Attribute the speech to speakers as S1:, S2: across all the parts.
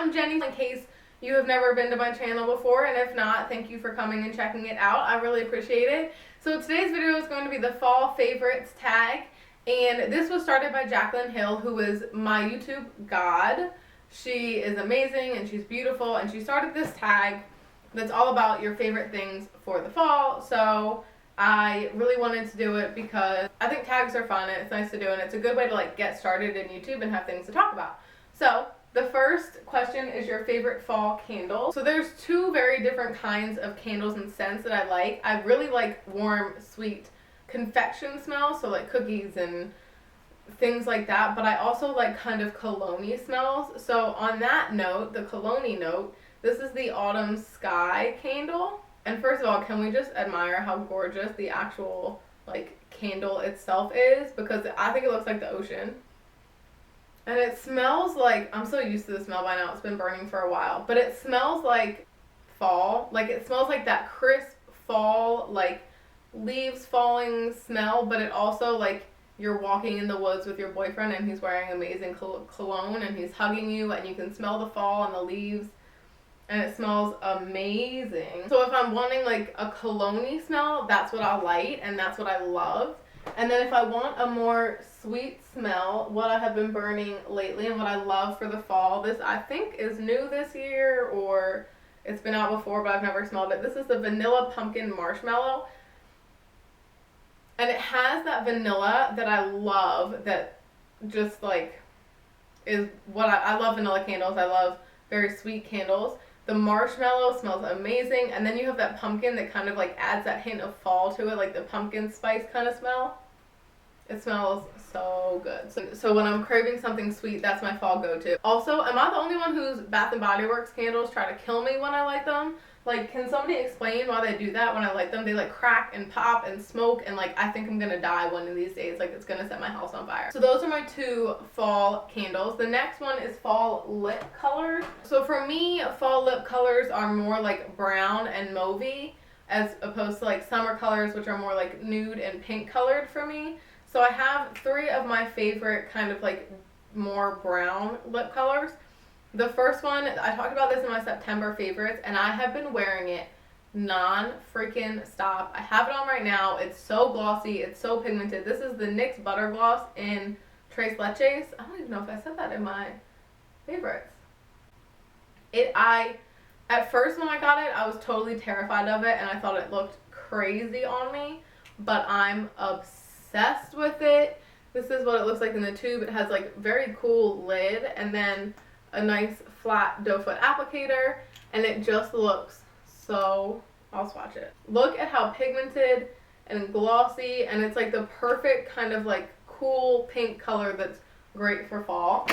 S1: I'm Jenny, in case you have never been to my channel before, and if not, thank you for coming and checking it out. I really appreciate it. So today's video is going to be the fall favorites tag, and this was started by Jaclyn who is my YouTube god. She is amazing and she's beautiful, and she started this tag that's all about your favorite things for the fall. So I really wanted to do it because I think tags are fun and it's nice to do, and it's a good way to like get started in YouTube and have things to talk about. So the first question is your favorite fall candle. So there's two very different kinds of candles and scents that I like. I really like warm, sweet confection smells, so like cookies and things like that, but I also like kind of cologne-y smells. So on that note, the cologne-y note, this is the Autumn Sky candle. And first of all, can we just admire how gorgeous the actual like candle itself is, because I think it looks like the ocean. And it smells like, I'm so used to the smell by now, it's been burning for a while, but it smells like fall. Like it smells like that crisp fall, like leaves falling smell, but it also like you're walking in the woods with your boyfriend and he's wearing amazing cologne and he's hugging you and you can smell the fall and the leaves and it smells amazing. So if I'm wanting like a cologne-y smell, that's what I light and that's what I love. And then if I want a more sweet smell, what I have been burning lately and what I love for the fall, this I think is new this year or it's been out before but I've never smelled it. This is the Vanilla Pumpkin Marshmallow. And it has that vanilla that I love, that just like is what I love vanilla candles. I love very sweet candles. The marshmallow smells amazing, and then you have that pumpkin that kind of like adds that hint of fall to it, like the pumpkin spice kind of smell. It smells so good. So when I'm craving something sweet, that's my fall go-to. Also, am I the only one whose Bath & Body Works candles try to kill me when I light them? Like, can somebody explain why they do that when I light them? They like crack and pop and smoke, and like I think I'm gonna die one of these days. Like it's gonna set my house on fire. So those are my two fall candles. The next one is fall lip colors. So for me, fall lip colors are more like brown and mauvey as opposed to like summer colors, which are more like nude and pink colored for me. So I have three of my favorite kind of like more brown lip colors. The first one, I talked about this in my September favorites, and I have been wearing it non-freaking stop. I have it on right now. It's so glossy. It's so pigmented. This is the NYX Butter Gloss in Tres Leches. I don't even know if I said that in my favorites. At first when I got it, I was totally terrified of it, and I thought it looked crazy on me, but I'm obsessed with it. This is what it looks like in the tube. It has like very cool lid, and then a nice flat doe foot applicator, and it just looks so, I'll swatch it. Look at how pigmented and glossy, and it's like the perfect kind of like cool pink color that's great for fall.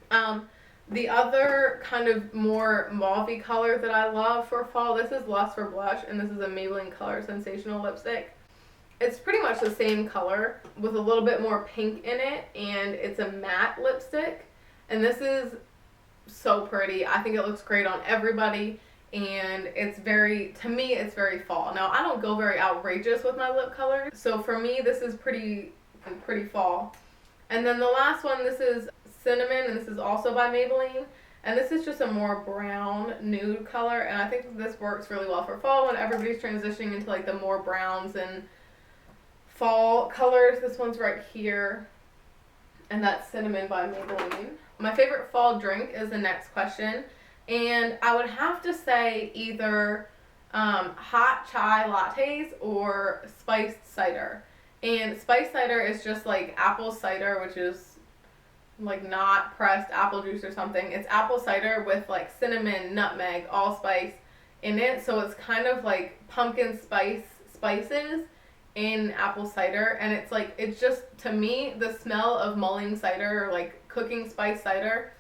S1: The other kind of more mauve-y color that I love for fall, this is Lust for Blush, and this is a Maybelline Color Sensational lipstick. It's pretty much the same color with a little bit more pink in it, and it's a matte lipstick. And this is so pretty. I think it looks great on everybody, and it's very, to me, it's very fall. Now, I don't go very outrageous with my lip colors, so for me, this is pretty fall. And then the last one, this is Cinnamon, and this is also by Maybelline, and this is just a more brown nude color, and I think this works really well for fall when everybody's transitioning into like the more browns and fall colors. This one's right here, and that's Cinnamon by Maybelline. My favorite fall drink is the next question, and I would have to say either hot chai lattes or spiced cider. And spiced cider is just like apple cider, which is like not pressed apple juice or something. It's apple cider with like cinnamon, nutmeg, allspice in it, so it's kind of like pumpkin spices in apple cider, and it's like, it's just, to me, the smell of mulling cider or like cooking spice cider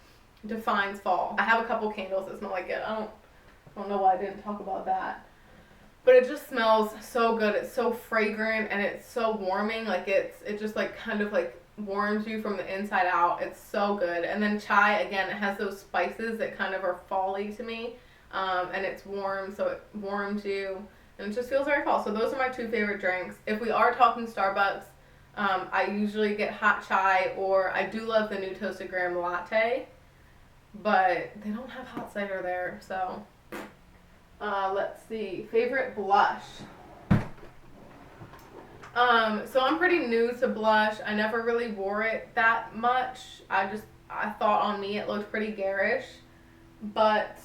S1: defines fall. I have a couple candles that smell like it. I don't know why I didn't talk about that, but it just smells so good. It's so fragrant and it's so warming. Like it just like kind of like warms you from the inside out. It's so good. And then chai, again, it has those spices that kind of are fall-y to me, and it's warm, so it warms you. And it just feels very fall. So those are my two favorite drinks. If we are talking Starbucks, I usually get hot chai, or I do love the new Toasted Graham latte. but they don't have hot cider there, so. Let's see, favorite blush. So I'm pretty new to blush. I never really wore it that much. I thought on me it looked pretty garish, but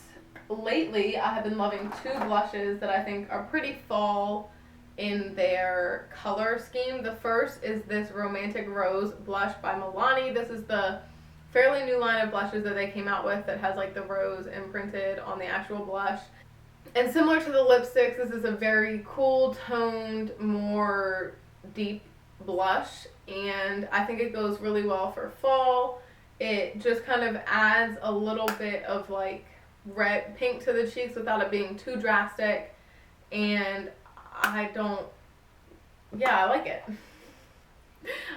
S1: lately I have been loving two blushes that I think are pretty fall in their color scheme. The first is this Romantic Rose blush by Milani. This is the fairly new line of blushes that they came out with that has like the rose imprinted on the actual blush. And similar to the lipsticks, this is a very cool toned, more deep blush, and I think it goes really well for fall. It just kind of adds a little bit of like red pink to the cheeks without it being too drastic, and I like it.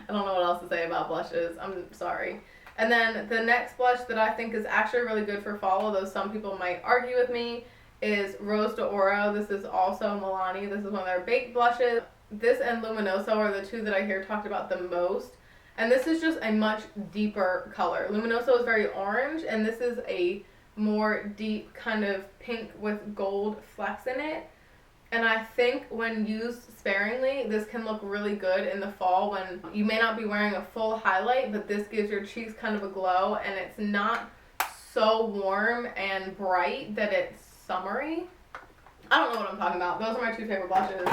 S1: I don't know what else to say about blushes. I'm sorry. And then the next blush that I think is actually really good for fall, although some people might argue with me, is Rose d'Oro. This is also Milani. This is one of their baked blushes. This and Luminoso are the two that I hear talked about the most. And this is just a much deeper color. Luminoso is very orange, and this is a more deep kind of pink with gold flecks in it. And I think when used sparingly, this can look really good in the fall when you may not be wearing a full highlight, but this gives your cheeks kind of a glow, and it's not so warm and bright that it's summery. I don't know what I'm talking about. Those are my two favorite blushes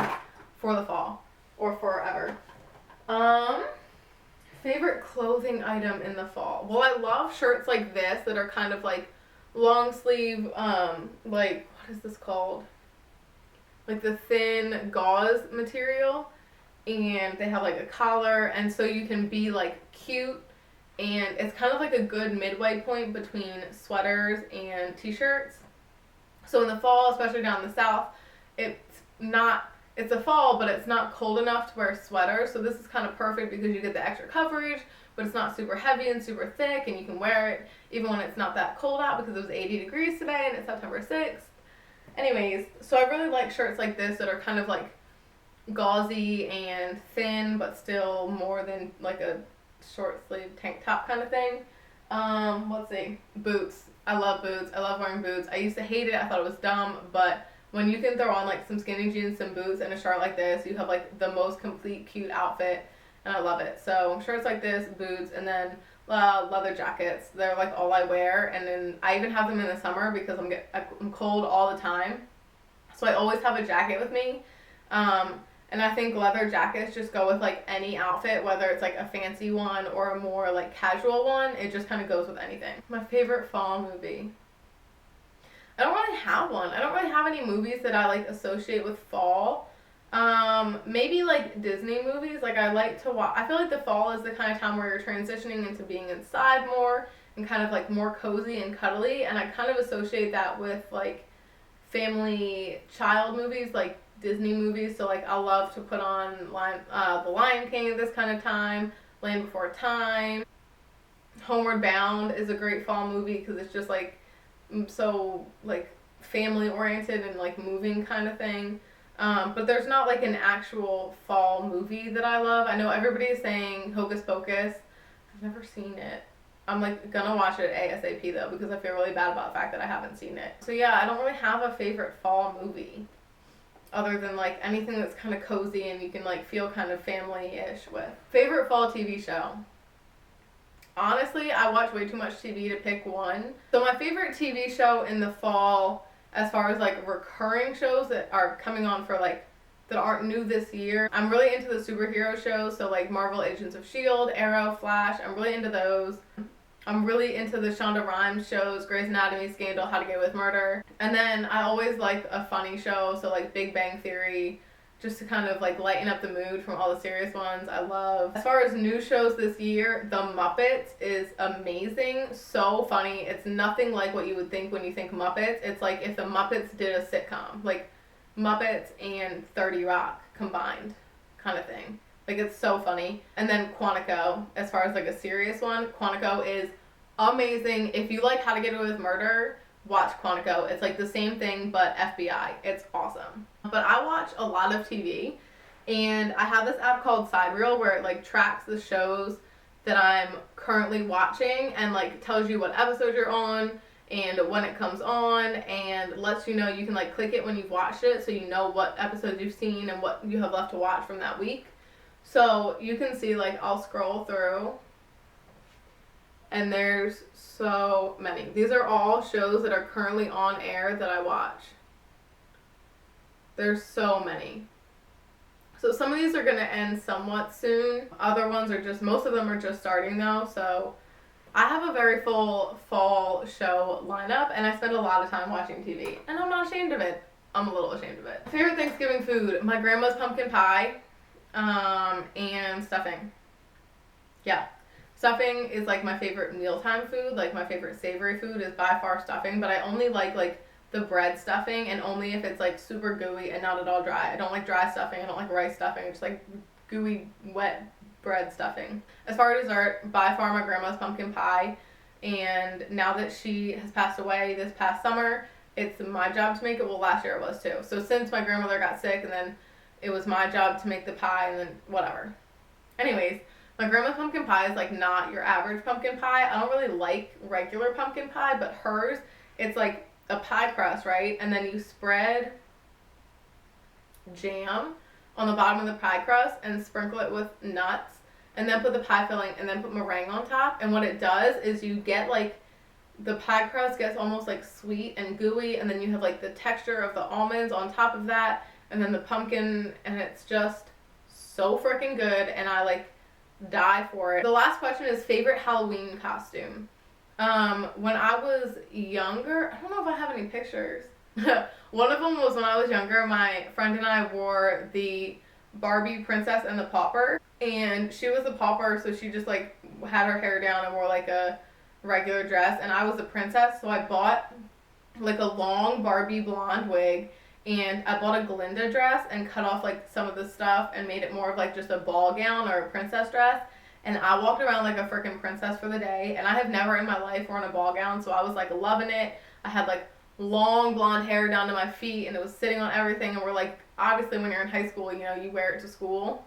S1: for the fall or forever. Favorite clothing item in the fall. Well, I love shirts like this that are kind of like long sleeve, like, what is this called? Like the thin gauze material, and they have like a collar, and so you can be like cute, and it's kind of like a good midway point between sweaters and t-shirts. So in the fall, especially down in the south, it's a fall, but it's not cold enough to wear sweaters, so this is kind of perfect because you get the extra coverage, but it's not super heavy and super thick, and you can wear it even when it's not that cold out because it was 80 degrees today and it's September 6th. Anyways, so I really like shirts like this that are kind of like gauzy and thin, but still more than like a short sleeve tank top kind of thing. Let's see, boots. I love boots. I love wearing boots. I used to hate it. I thought it was dumb, but when you can throw on like some skinny jeans, some boots, and a shirt like this, you have like the most complete cute outfit, and I love it. So shirts like this, boots, and then leather jackets. They're like all I wear, and then I even have them in the summer because I'm cold all the time, so I always have a jacket with me. And I think leather jackets just go with like any outfit, whether it's like a fancy one or a more like casual one. It just kind of goes with anything. My favorite fall movie. I don't really have one. I don't really have any movies that I like associate with fall. Maybe like Disney movies. Like I like to watch. I feel like the fall is the kind of time where you're transitioning into being inside more and kind of like more cozy and cuddly. And I kind of associate that with like family child movies, like Disney movies. So like I love to put on The Lion King at this kind of time, Land Before Time. Homeward Bound is a great fall movie because it's just like so like family oriented and like moving kind of thing. But there's not like an actual fall movie that I love. I know everybody is saying Hocus Pocus. I've never seen it. I'm like gonna watch it ASAP though because I feel really bad about the fact that I haven't seen it. So yeah, I don't really have a favorite fall movie other than like anything that's kind of cozy and you can like feel kind of family-ish with. Favorite fall TV show. Honestly, I watch way too much TV to pick one. So my favorite TV show in the fall, as far as like recurring shows that are coming on for like, that aren't new this year, I'm really into the superhero shows. So like Marvel Agents of S.H.I.E.L.D., Arrow, Flash, I'm really into those. I'm really into the Shonda Rhimes shows, Grey's Anatomy, Scandal, How to Get Away with Murder. And then I always like a funny show, so like Big Bang Theory, just to kind of like lighten up the mood from all the serious ones. I love. As far as new shows this year, The Muppets is amazing. So funny. It's nothing like what you would think when you think Muppets. It's like if the Muppets did a sitcom, like Muppets and 30 Rock combined kind of thing. Like it's so funny. And then Quantico, as far as like a serious one, Quantico is amazing. If you like How to Get Away with Murder, watch Quantico. It's like the same thing but FBI. It's awesome. But I watch a lot of TV, and I have this app called Sidereel where it like tracks the shows that I'm currently watching, and like tells you what episode you're on and when it comes on, and lets you know you can like click it when you've watched it, so you know what episodes you've seen and what you have left to watch from that week. So you can see, like, I'll scroll through and there's so many. These are all shows that are currently on air that I watch. There's so many. So some of these are going to end somewhat soon. Other ones are just, most of them are just starting though. So I have a very full fall show lineup, and I spend a lot of time watching TV, and I'm not ashamed of it. I'm a little ashamed of it. Favorite Thanksgiving food, my grandma's pumpkin pie, and stuffing. Yeah. Stuffing is like my favorite mealtime food. Like my favorite savory food is by far stuffing, but I only like the bread stuffing, and only if it's like super gooey and not at all dry. I don't like dry stuffing. I don't like rice stuffing. It's like gooey, wet bread stuffing. As far as dessert, by far my grandma's pumpkin pie, and now that she has passed away this past summer, it's my job to make it. Well, last year it was too. So since my grandmother got sick, and then it was my job to make the pie, and then whatever. Anyways, my grandma's pumpkin pie is like not your average pumpkin pie. I don't really like regular pumpkin pie, but hers, it's like a pie crust, right? And then you spread jam on the bottom of the pie crust and sprinkle it with nuts, and then put the pie filling, and then put meringue on top. And what it does is you get like, the pie crust gets almost like sweet and gooey, and then you have like the texture of the almonds on top of that, and then the pumpkin, and it's just so freaking good, and I like die for it. The last question is favorite Halloween costume. When I was younger, I don't know if I have any pictures. One of them was when I was younger, my friend and I wore the Barbie Princess and the Pauper, and she was the pauper, so she just like had her hair down and wore like a regular dress, and I was the princess, so I bought like a long Barbie blonde wig, and I bought a Glinda dress and cut off like some of the stuff and made it more of like just a ball gown or a princess dress, and I walked around like a freaking princess for the day, and I have never in my life worn a ball gown, so I was like loving it. I had like long blonde hair down to my feet, and it was sitting on everything, and we're like, obviously when you're in high school, you know, you wear it to school.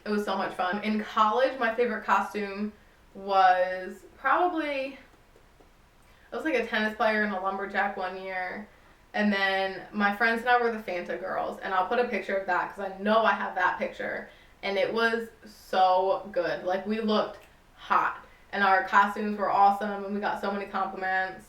S1: It was so much fun. In college, my favorite costume was probably, I was like a tennis player and a lumberjack one year, and then my friends and I were the Fanta girls, and I'll put a picture of that because I know I have that picture, and it was so good. Like, we looked hot, and our costumes were awesome, and we got so many compliments.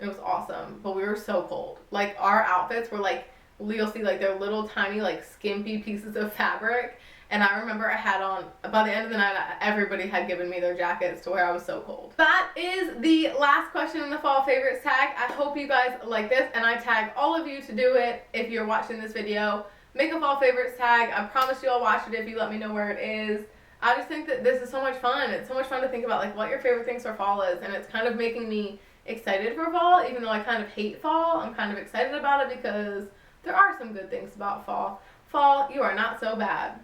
S1: It was awesome, but we were so cold. Like, our outfits were like, you'll see like they're little tiny like skimpy pieces of fabric, and I remember I had on, by the end of the night, everybody had given me their jackets to where I was so cold. That is the last question in the fall favorites tag. I hope you guys like this, and I tag all of you to do it if you're watching this video. Make a fall favorites tag. I promise you I'll watch it if you let me know where it is. I just think that this is so much fun. It's so much fun to think about like what your favorite things for fall is, and it's kind of making me excited for fall. Even though I kind of hate fall, I'm kind of excited about it because there are some good things about fall. Fall, you are not so bad.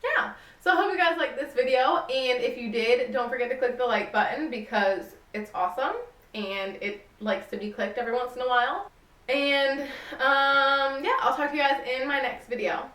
S1: Yeah, so I hope you guys liked this video, and if you did, don't forget to click the like button because it's awesome and it likes to be clicked every once in a while. And yeah, I'll talk to you guys in my next video.